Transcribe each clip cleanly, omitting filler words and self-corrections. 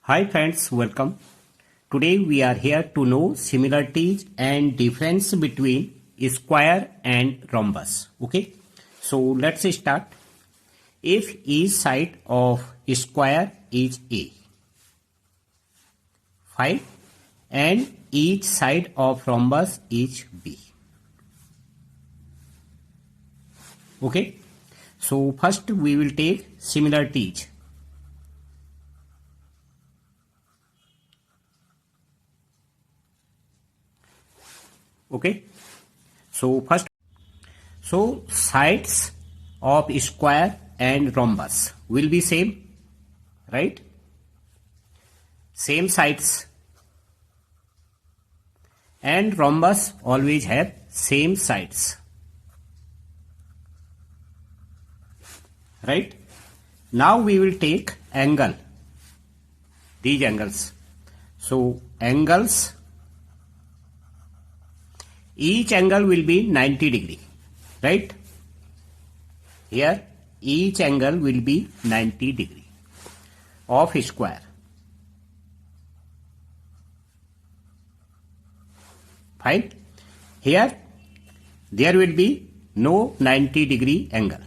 Hi friends, welcome. Today we are here to know similarities and difference between square and rhombus. Okay, so let's start. If each side of square is A, fine, and each side of rhombus is B. Okay, so first we will take similarities. Okay, so first, sides of square and rhombus will be same, right? Same sides, and rhombus always have same sides, right? Now we will take angle, these angles. So angles, each angle will be 90 degree, right? Here each angle will be 90 degree of square. Fine. Here there will be no 90 degree angle.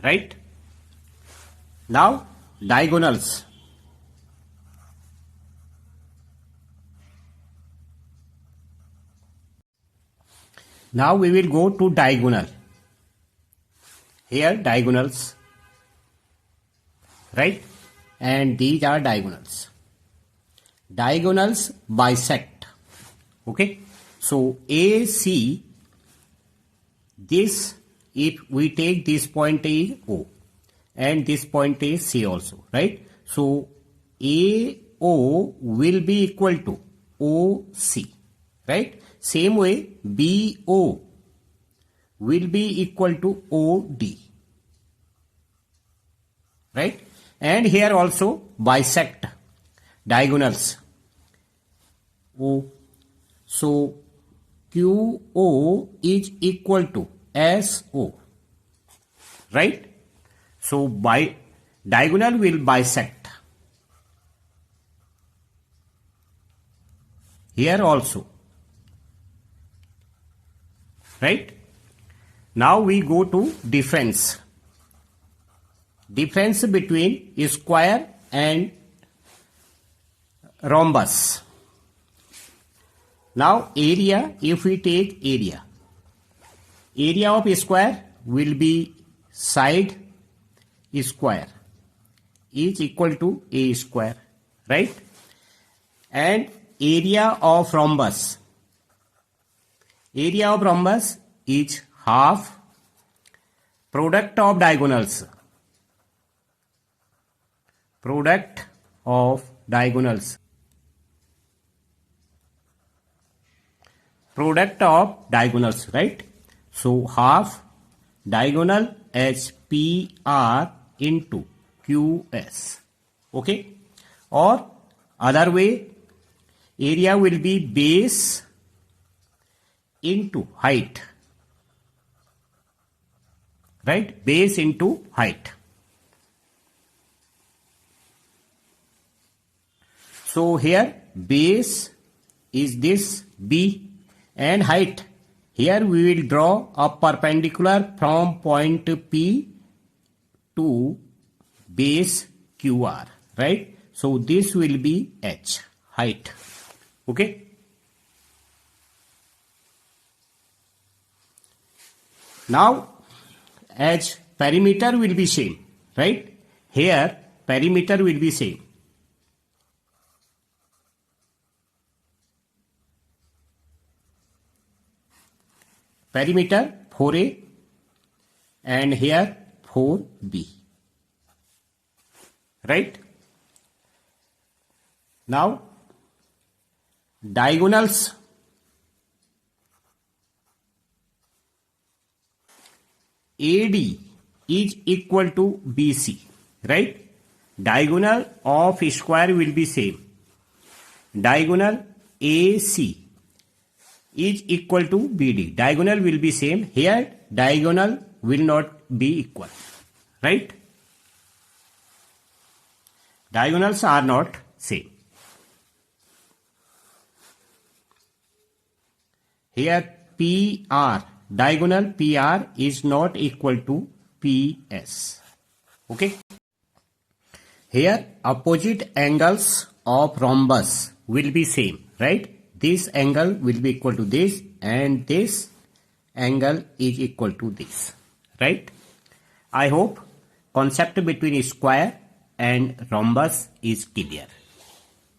Right? Now diagonals. Now we will go to diagonal. Here diagonals, right? And these are diagonals. Diagonals bisect. Okay. So AC, this, if we take this point is O and this point is C also, right? So AO will be equal to OC, right? Same way BO will be equal to OD, right? And here also bisect diagonals O. So QO is equal to SO, right? So by diagonal will bisect. Here also, right? Now we go to difference. Difference between square and rhombus. Now area, if we take area of square will be side square is equal to A square, right? And area of rhombus is half product of diagonals. Product of diagonals. Product of diagonals, right? So half diagonal as PR into QS. Okay? Or other way, area will be base into height. Right? Base into height. So here base is this B and height. Here we will draw a perpendicular from point P to base QR, right? So this will be H, height. Okay? Now as perimeter will be same, right? Here perimeter will be same. Perimeter 4A and here 4B, right? Now diagonals. AD is equal to BC, right? Diagonal of square will be same. Diagonal AC is equal to BD. Diagonal will be same. Here diagonal will not be equal, right? Diagonals are not same. Here PR, diagonal PR is not equal to PS. Okay. Here opposite angles of rhombus will be same, right? This angle will be equal to this and this angle is equal to this, right? I hope concept between square and rhombus is clear.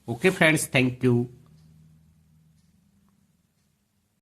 Okay friends, thank you.